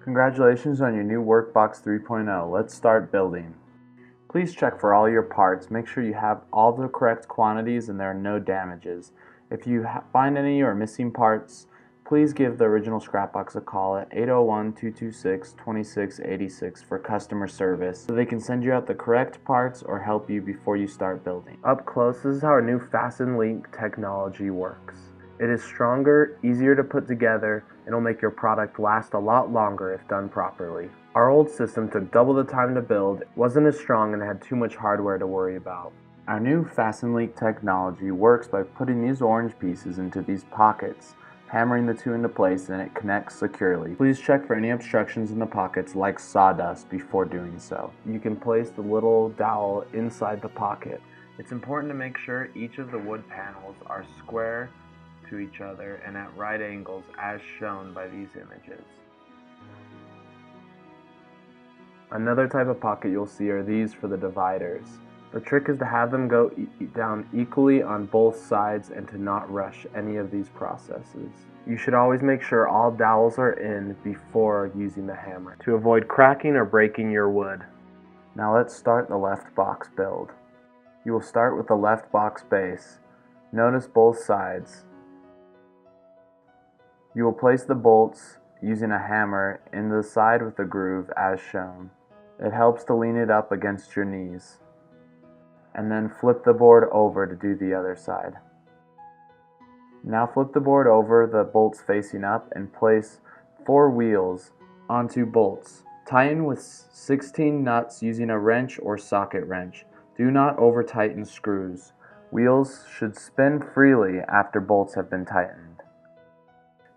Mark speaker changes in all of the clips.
Speaker 1: Congratulations on your new Workbox 3.0. Let's start building. Please check for all your parts. Make sure you have all the correct quantities and there are no damages. If you find any or missing parts, please give the original scrap box a call at 801-226-2686 for customer service so they can send you out the correct parts or help you before you start building. Up close, this is how our new Fasten Link technology works. It is stronger, easier to put together, and it'll make your product last a lot longer if done properly. Our old system took double the time to build, wasn't as strong, and had too much hardware to worry about. Our new Fasten Link technology works by putting these orange pieces into these pockets, hammering the two into place, and it connects securely. Please check for any obstructions in the pockets like sawdust before doing so. You can place the little dowel inside the pocket. It's important to make sure each of the wood panels are square to each other and at right angles as shown by these images. Another type of pocket you'll see are these for the dividers. The trick is to have them go down equally on both sides and to not rush any of these processes. You should always make sure all dowels are in before using the hammer to avoid cracking or breaking your wood. Now let's start the left box build. You will start with the left box base. Notice both sides. You will place the bolts using a hammer in the side with the groove as shown. It helps to lean it up against your knees. And then flip the board over to do the other side. Now flip the board over the bolts facing up and place 4 wheels onto bolts. Tighten with 16 nuts using a wrench or socket wrench. Do not over tighten screws. Wheels should spin freely after bolts have been tightened.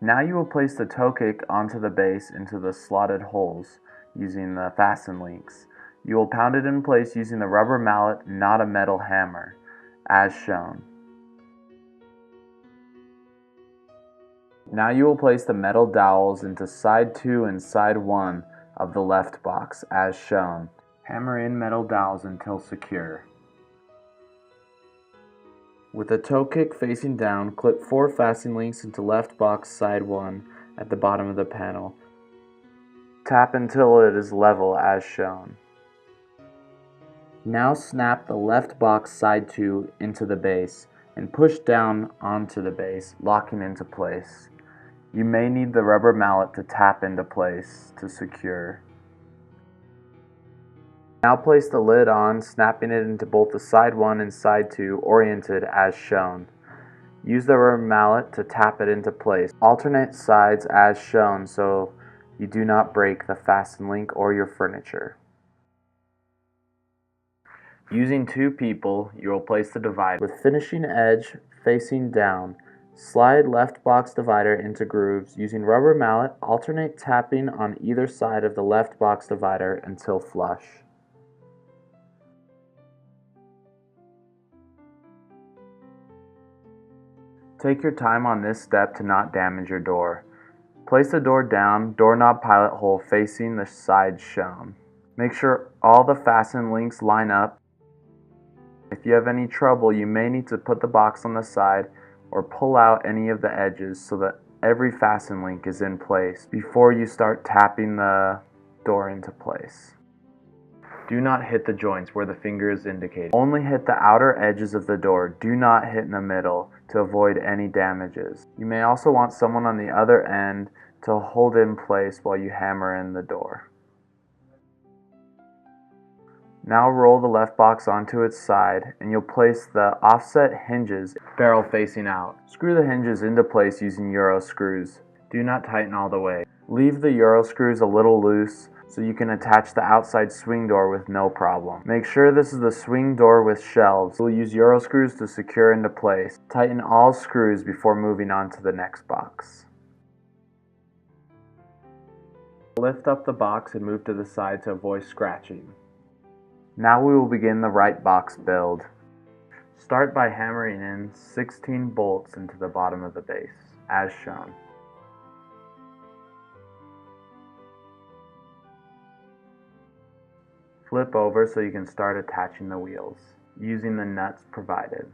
Speaker 1: Now you will place the toe kick onto the base into the slotted holes using the fasten links. You will pound it in place using the rubber mallet, not a metal hammer, as shown. Now you will place the metal dowels into side 2 and side 1 of the left box, as shown. Hammer in metal dowels until secure. With the toe kick facing down, clip 4 fasten links into left box side 1 at the bottom of the panel. Tap until it is level as shown. Now snap the left box side 2 into the base and push down onto the base, locking into place. You may need the rubber mallet to tap into place to secure. Now place the lid on, snapping it into both the side 1 and side 2 oriented as shown. Use the rubber mallet to tap it into place. Alternate sides as shown so you do not break the fasten link or your furniture. Using 2 people, you will place the divider with finishing edge facing down. Slide left box divider into grooves. Using rubber mallet, alternate tapping on either side of the left box divider until flush. Take your time on this step to not damage your door. Place the door down, doorknob pilot hole facing the side shown. Make sure all the fasten links line up. If you have any trouble, you may need to put the box on the side or pull out any of the edges so that every fasten link is in place before you start tapping the door into place. Do not hit the joints where the finger is indicated. Only hit the outer edges of the door. Do not hit in the middle to avoid any damages. You may also want someone on the other end to hold in place while you hammer in the door. Now roll the left box onto its side and you'll place the offset hinges barrel facing out. Screw the hinges into place using Euro screws. Do not tighten all the way. Leave the Euro screws a little loose so you can attach the outside swing door with no problem. Make sure this is the swing door with shelves. We'll use Euro screws to secure into place. Tighten all screws before moving on to the next box. Lift up the box and move to the side to avoid scratching. Now we will begin the right box build. Start by hammering in 16 bolts into the bottom of the base, as shown. Flip over so you can start attaching the wheels, using the nuts provided.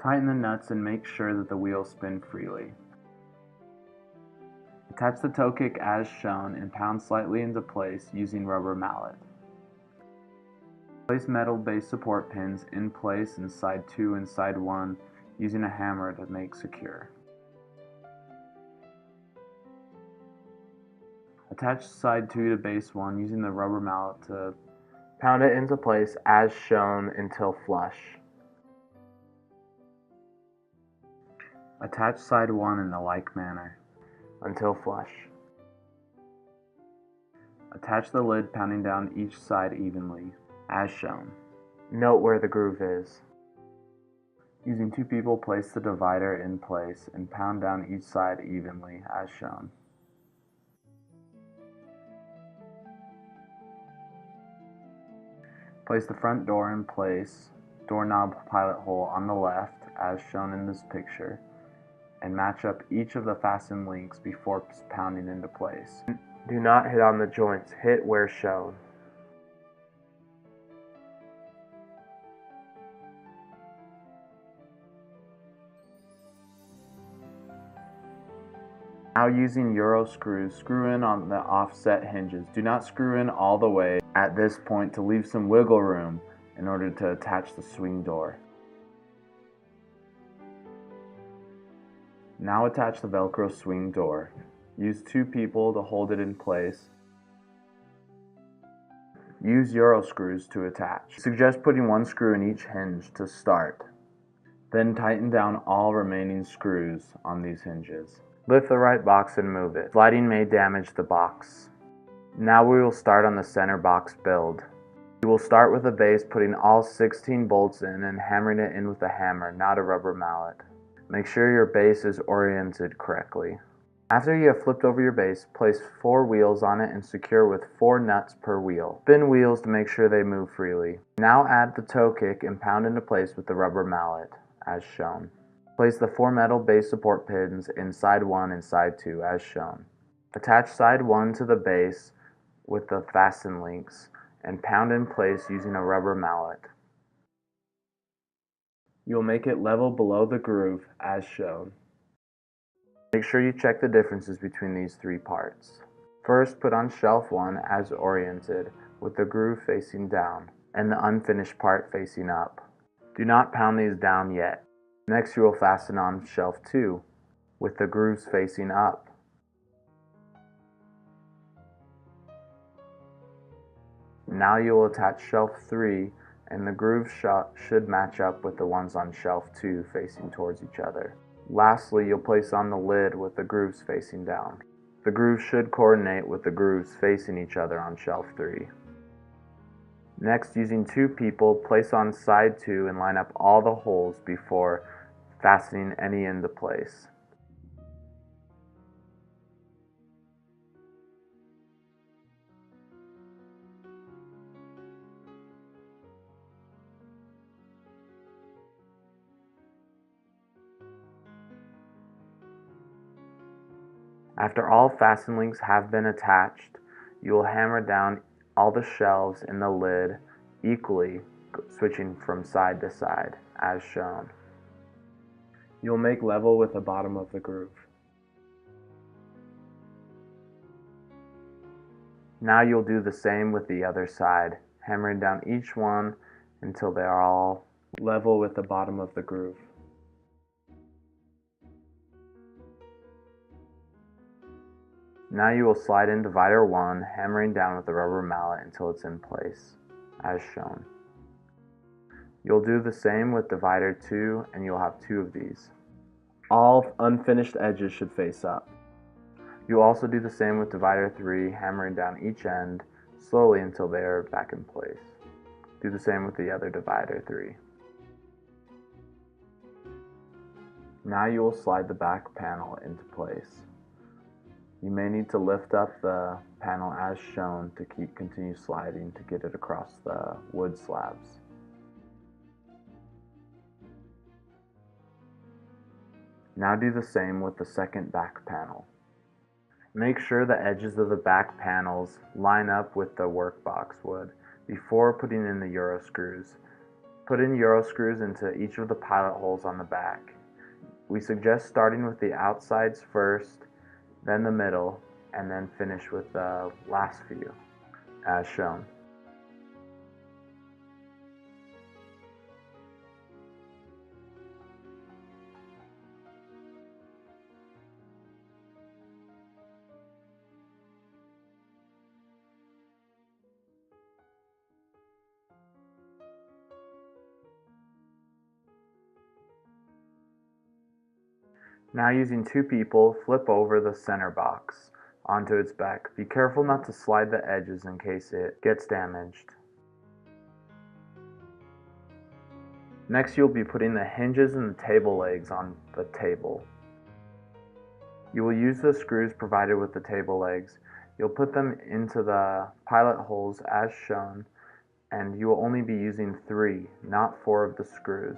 Speaker 1: Tighten the nuts and make sure that the wheels spin freely. Attach the toe kick as shown and pound slightly into place using rubber mallet. Place metal base support pins in place in side 2 and side 1 using a hammer to make secure. Attach side 2 to base 1 using the rubber mallet to pound it into place as shown until flush. Attach side 1 in the like manner until flush. Attach the lid, pounding down each side evenly as shown. Note where the groove is. Using 2 people, place the divider in place and pound down each side evenly as shown. Place the front door in place, doorknob pilot hole on the left as shown in this picture, and match up each of the fastened links before pounding into place. Do not hit on the joints, hit where shown. Now using Euro screws, screw in on the offset hinges. Do not screw in all the way at this point to leave some wiggle room in order to attach the swing door. Now attach the Velcro swing door. Use 2 people to hold it in place. Use Euro screws to attach. Suggest putting 1 screw in each hinge to start. Then tighten down all remaining screws on these hinges. Lift the right box and move it. Sliding may damage the box. Now we will start on the center box build. We will start with the base, putting all 16 bolts in and hammering it in with a hammer, not a rubber mallet. Make sure your base is oriented correctly. After you have flipped over your base, place 4 wheels on it and secure with 4 nuts per wheel. Spin wheels to make sure they move freely. Now add the toe kick and pound into place with the rubber mallet, as shown. Place the 4 metal base support pins in side 1 and side 2 as shown. Attach side 1 to the base with the fasten links and pound in place using a rubber mallet. You will make it level below the groove as shown. Make sure you check the differences between these 3 parts. First, put on shelf 1 as oriented with the groove facing down and the unfinished part facing up. Do not pound these down yet. Next, you will fasten on shelf 2 with the grooves facing up. Now you will attach shelf 3 and the grooves should match up with the ones on shelf 2 facing towards each other. Lastly, you'll place on the lid with the grooves facing down. The grooves should coordinate with the grooves facing each other on shelf 3. Next, using 2 people, place on side 2 and line up all the holes before fastening any into place. After all fasten links have been attached, you will hammer down all the shelves in the lid equally, switching from side to side as shown. You'll make level with the bottom of the groove. Now you'll do the same with the other side, hammering down each one until they are all level with the bottom of the groove. Now you will slide in divider 1, hammering down with the rubber mallet until it's in place, as shown. You'll do the same with divider 2 and you'll have 2 of these. All unfinished edges should face up. You'll also do the same with divider 3, hammering down each end slowly until they are back in place. Do the same with the other divider 3. Now you will slide the back panel into place. You may need to lift up the panel as shown to continue sliding to get it across the wood slabs. Now do the same with the second back panel. Make sure the edges of the back panels line up with the workbox wood before putting in the Euro screws. Put in Euro screws into each of the pilot holes on the back. We suggest starting with the outsides first, then the middle, and then finish with the last few, as shown. Now using two people, flip over the center box onto its back. Be careful not to slide the edges in case it gets damaged. Next you'll be putting the hinges and the table legs on the table. You will use the screws provided with the table legs. You'll put them into the pilot holes as shown, and you will only be using 3, not 4 of the screws.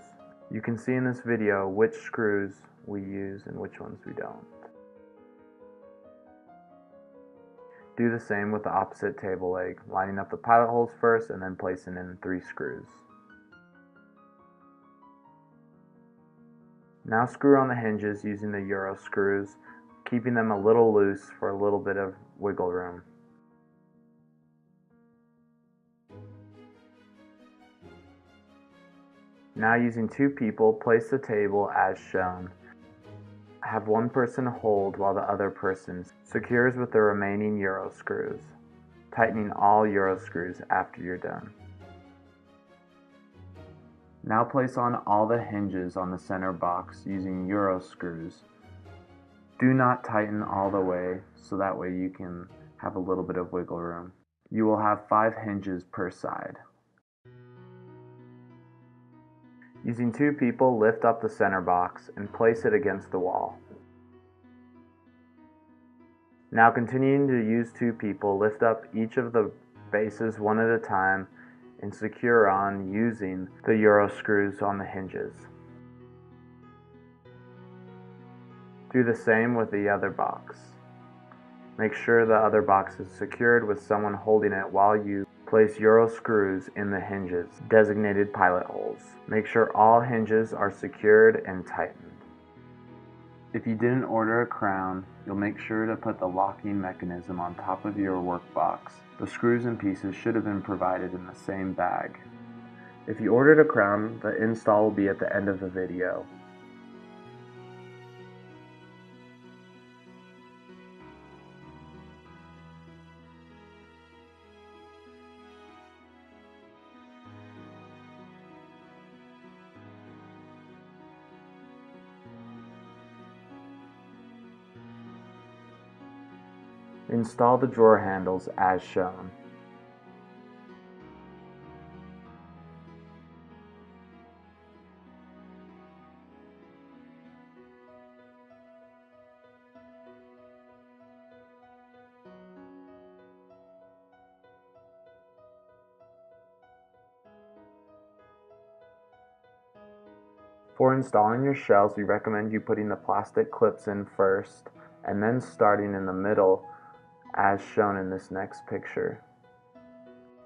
Speaker 1: You can see in this video which screws we use and which ones we don't. Do the same with the opposite table leg, lining up the pilot holes first and then placing in 3 screws. Now screw on the hinges using the Euro screws, keeping them a little loose for a little bit of wiggle room. Now using 2 people, place the table as shown. Have one person hold while the other person secures with the remaining Euro screws, tightening all Euro screws after you're done. Now place on all the hinges on the center box using Euro screws. Do not tighten all the way, so that way you can have a little bit of wiggle room. You will have 5 hinges per side. Using 2 people, lift up the center box and place it against the wall. Now continuing to use 2 people, lift up each of the bases one at a time and secure on using the Euro screws on the hinges. Do the same with the other box. Make sure the other box is secured with someone holding it while you place Euro screws in the hinges, designated pilot holes. Make sure all hinges are secured and tightened. If you didn't order a crown, you'll make sure to put the locking mechanism on top of your workbox. The screws and pieces should have been provided in the same bag. If you ordered a crown, the install will be at the end of the video. Install the drawer handles as shown. For installing your shelves, we recommend you putting the plastic clips in first and then starting in the middle as shown in this next picture.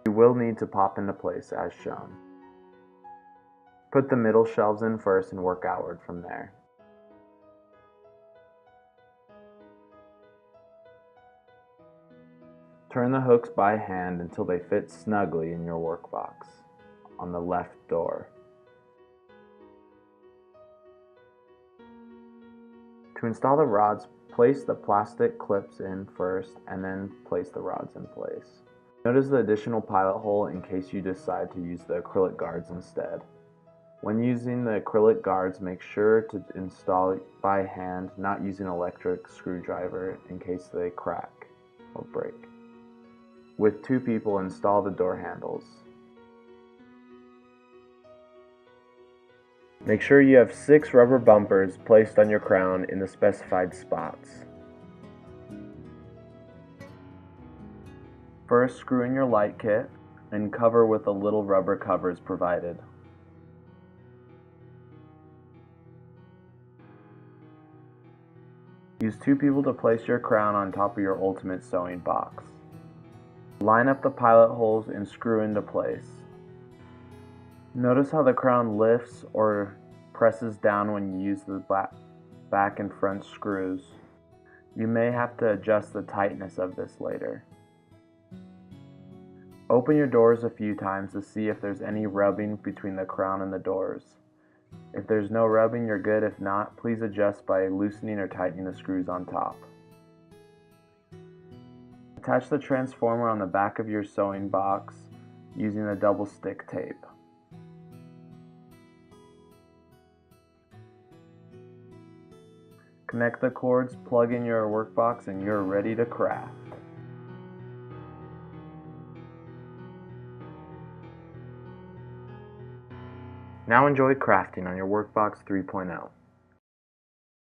Speaker 1: You will need to pop into place as shown. Put the middle shelves in first and work outward from there. Turn the hooks by hand until they fit snugly in your workbox on the left door. To install the rods, place the plastic clips in first and then place the rods in place. Notice the additional pilot hole in case you decide to use the acrylic guards instead. When using the acrylic guards, make sure to install it by hand, not using an electric screwdriver in case they crack or break. With 2 people, install the door handles. Make sure you have 6 rubber bumpers placed on your crown in the specified spots. First, screw in your light kit and cover with the little rubber covers provided. Use 2 people to place your crown on top of your ultimate sewing box. Line up the pilot holes and screw into place. Notice how the crown lifts or presses down when you use the back and front screws. You may have to adjust the tightness of this later. Open your doors a few times to see if there's any rubbing between the crown and the doors. If there's no rubbing, you're good. If not, please adjust by loosening or tightening the screws on top. Attach the transformer on the back of your sewing box using the double stick tape. Connect the cords, plug in your workbox, and you're ready to craft. Now enjoy crafting on your Workbox 3.0.